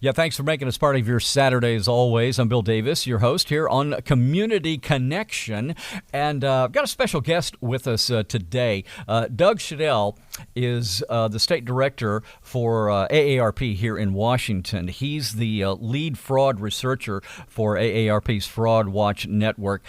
Yeah, thanks for making us part of your Saturday as always. I'm Bill Davis, your host here on Community Connection. And I've got a special guest with us today. Doug Shadell is the state director for AARP here in Washington. He's the lead fraud researcher for AARP's Fraud Watch Network.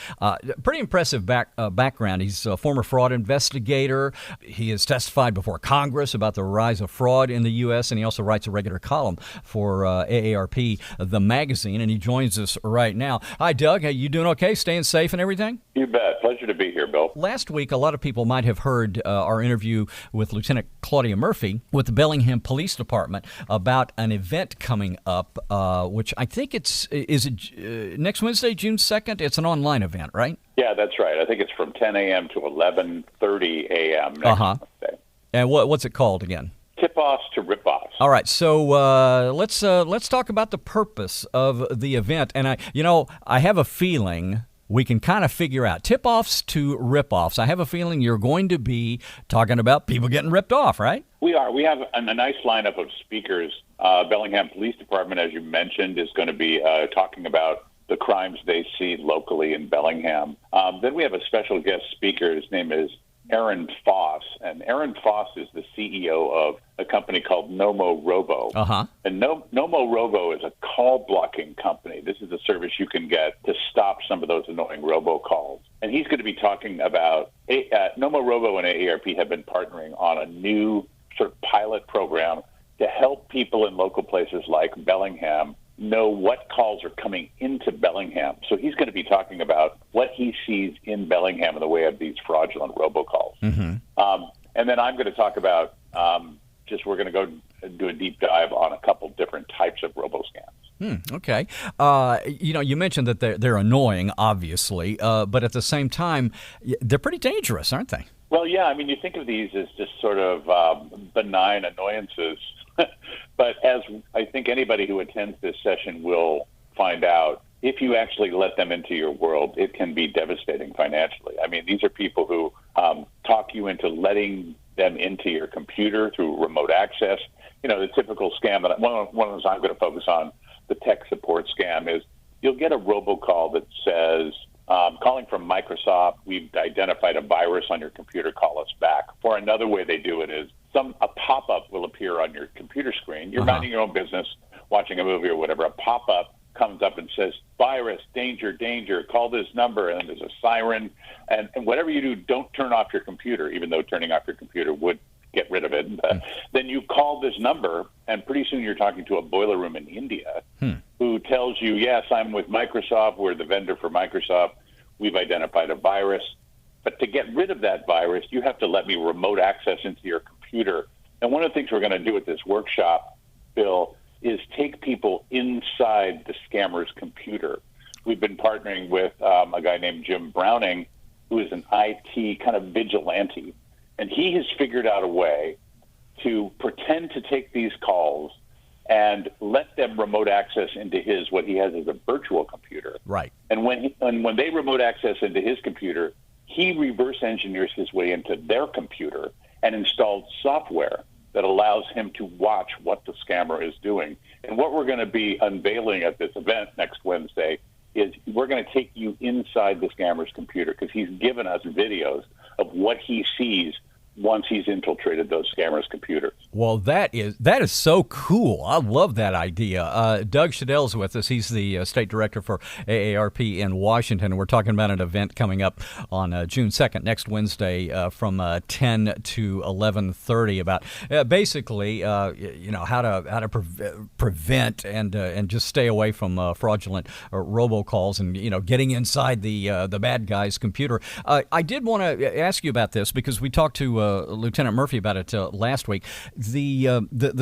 Pretty impressive background. He's a former fraud investigator. He has testified before Congress about the rise of fraud in the U.S., and he also writes a regular column for AARP, the magazine, and he joins us right now. Hi, Doug. Hey, you doing okay? Staying safe and everything? You bet. Pleasure to be here, Bill. Last week, a lot of people might have heard our interview with Lieutenant Claudia Murphy with the Bellingham Police Department about an event coming up, which I think is it next Wednesday, June 2nd? It's an online event, right? Yeah, that's right. I think it's from 10 a.m. to 11:30 a.m. next Wednesday. And what's it called again? Tip-offs to rip-offs. All right, so let's talk about the purpose of the event. And I have a feeling we can kind of figure out tip-offs to rip-offs. I have a feeling you're going to be talking about people getting ripped off, right? We are. We have a nice lineup of speakers. Bellingham Police Department, as you mentioned, is going to be talking about the crimes they see locally in Bellingham. Then we have a special guest speaker. His name is Aaron Foss, and Aaron Foss is the CEO of a company called Nomo Robo. And Nomo Robo is a call blocking company. This is a service you can get to stop some of those annoying robocalls. And he's going to be talking about Nomo Robo and AARP have been partnering on a new sort of pilot program to help people in local places like Bellingham know what calls are coming into Bellingham. So he's going to be talking about what he sees in Bellingham in the way of these fraudulent robocalls. And then I'm going to talk about we're going to go do a deep dive on a couple different types of roboscams. Okay. You mentioned that they're annoying, obviously, but at the same time, they're pretty dangerous, aren't they? Well, yeah. I mean, you think of these as just sort of benign annoyances. But as I think anybody who attends this session will find out, if you actually let them into your world, it can be devastating financially. I mean, these are people who talk you into letting them into your computer through remote access. You know, the typical scam, that one of those I'm going to focus on, the tech support scam, is you'll get a robocall that says, calling from Microsoft, we've identified a virus on your computer, call us back. Or another way they do it is a pop-up will appear on your computer screen. You're minding your own business, watching a movie or whatever. A pop-up comes up and says, virus, danger, danger, call this number, and then there's a siren. And whatever you do, don't turn off your computer, even though turning off your computer would get rid of it. Then you call this number, and pretty soon you're talking to a boiler room in India who tells you, yes, I'm with Microsoft. We're the vendor for Microsoft. We've identified a virus. But to get rid of that virus, you have to let me remote access into your computer. And one of the things we're going to do at this workshop, Bill, is take people inside the scammer's computer. We've been partnering with a guy named Jim Browning, who is an IT kind of vigilante. And he has figured out a way to pretend to take these calls and let them remote access into what he has as a virtual computer. Right. And when they remote access into his computer, he reverse engineers his way into their computer and installed software that allows him to watch what the scammer is doing. And what we're going to be unveiling at this event next Wednesday is we're going to take you inside the scammer's computer, because he's given us videos of what he sees once he's infiltrated those scammers' computers. Well, that is so cool. I love that idea. Doug Shadell's with us. He's the state director for AARP in Washington, and we're talking about an event coming up on June 2nd, next Wednesday, from 10 to 11:30, about basically, how to prevent and just stay away from fraudulent robocalls and getting inside the bad guy's computer. I did want to ask you about this because we talked to Lieutenant Murphy about it last week. The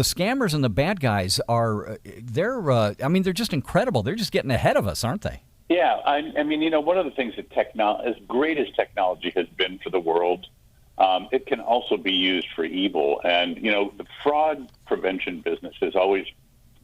scammers and the bad guys they're just incredible. They're just getting ahead of us, aren't they? Yeah, I mean, one of the things that as great as technology has been for the world, it can also be used for evil. And, the fraud prevention business has always,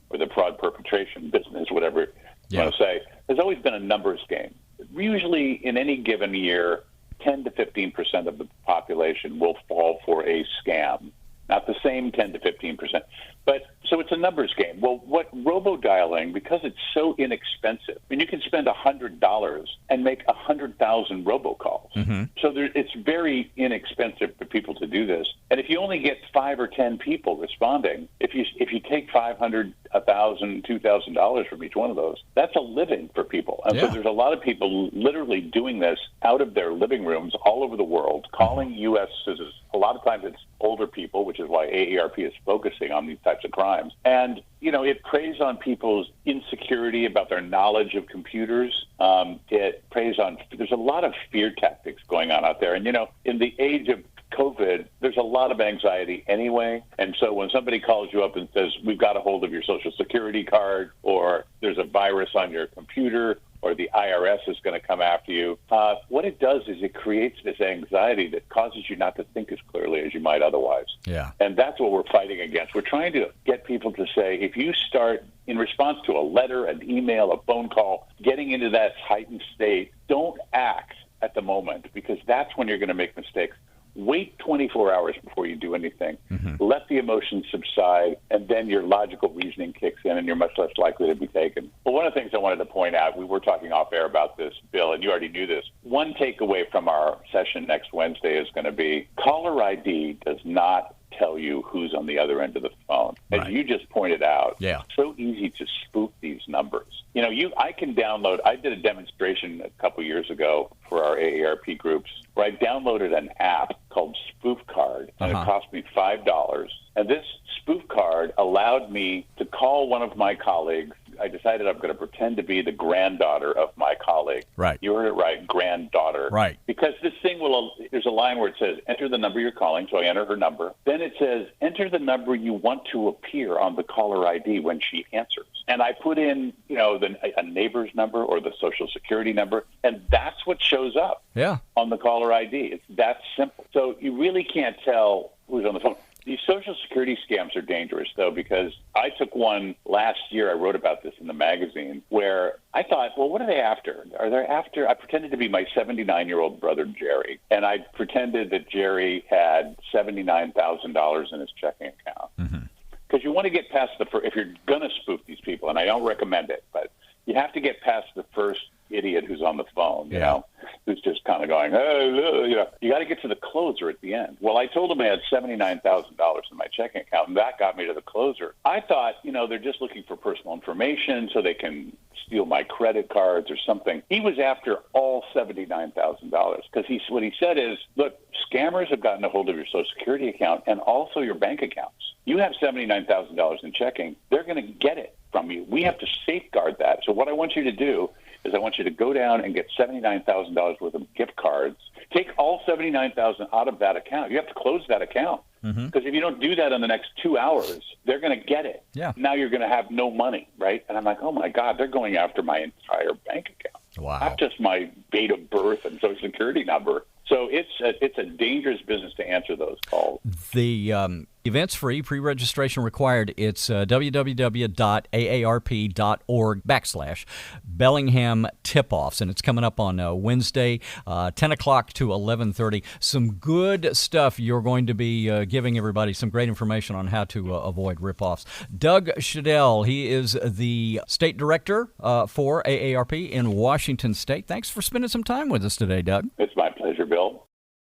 or the fraud perpetration business, whatever you want to say, has always been a numbers game. Usually in any given year, 10 to 15% of the population will fall for a scam. Not the same 10 to 15%, But so it's a numbers game. Well, what robo-dialing, because it's so inexpensive, I mean, you can spend $100 and make 100,000 robocalls. So it's very inexpensive for people to do this. And if you only get 5 or 10 people responding, if you take $500, $1,000, $2,000 from each one of those, that's a living for people. And so there's a lot of people literally doing this out of their living rooms all over the world, calling U.S. citizens. A lot of times it's older people, which is why AARP is focusing on these types of crimes. And, it preys on people's insecurity about their knowledge of computers. It preys on, there's a lot of fear tactics going on out there. And, in the age of COVID, there's a lot of anxiety anyway. And so when somebody calls you up and says, we've got a hold of your Social Security card, or there's a virus on your computer, or the IRS is going to come after you, what it does is it creates this anxiety that causes you not to think as clearly as you might otherwise. Yeah. And that's what we're fighting against. We're trying to get people to say, if you start in response to a letter, an email, a phone call, getting into that heightened state, don't act at the moment, because that's when you're going to make mistakes. Wait 24 hours before you do anything. Let the emotions subside, and then your logical reasoning kicks in, and you're much less likely to be taken. But one of the things I wanted to point out, we were talking off air about this, Bill, and you already knew this. One takeaway from our session next Wednesday is going to be caller ID does not tell you who's on the other end of the phone. As you just pointed out, it's so easy to spoof these numbers. I can download, I did a demonstration a couple years ago for our AARP groups where I downloaded an app called Spoof Card, and it cost me $5. And this Spoof Card allowed me to call one of my colleagues. I decided I'm going to pretend to be the granddaughter of my colleague. Right. You heard it right, granddaughter. Right. Because this thing there's a line where it says, enter the number you're calling, so I enter her number. Then it says, enter the number you want to appear on the caller ID when she answers. And I put in, a neighbor's number or the Social Security number, and that's what shows up on the caller ID. It's that simple. So you really can't tell who's on the phone. These Social Security scams are dangerous, though, because I took one last year. I wrote about this in the magazine where I thought, well, what are they after? I pretended to be my 79-year-old brother, Jerry, and I pretended that Jerry had $79,000 in his checking account. Because you want to get past if you're going to spoof these people, and I don't recommend it, but you have to get past the first idiot who's on the phone, who's just kind of going, you got to get to the closer at the end. Well, I told him I had $79,000 in my checking account, and that got me to the closer. I thought, they're just looking for personal information so they can steal my credit cards or something. He was after all $79,000 because what he said is, look, scammers have gotten a hold of your Social Security account and also your bank accounts. You have $79,000 in checking. They're going to get it from you. We have to safeguard that. So what I want you to do is I want you to go down and get $79,000 worth of gift cards. Take all $79,000 out of that account. You have to close that account. Because if you don't do that in the next 2 hours, they're going to get it. Now you're going to have no money, right? And I'm like, oh, my God, they're going after my entire bank account. Wow. Not just my date of birth and Social Security number. So it's a dangerous business to answer those calls. The event's free, pre-registration required. It's www.aarp.org/Bellingham Tip-Offs, and it's coming up on Wednesday, 10 o'clock to 11:30. Some good stuff. You're going to be giving everybody some great information on how to avoid rip-offs. Doug Shadell, he is the state director for AARP in Washington State. Thanks for spending some time with us today, Doug. It's my pleasure, Bill.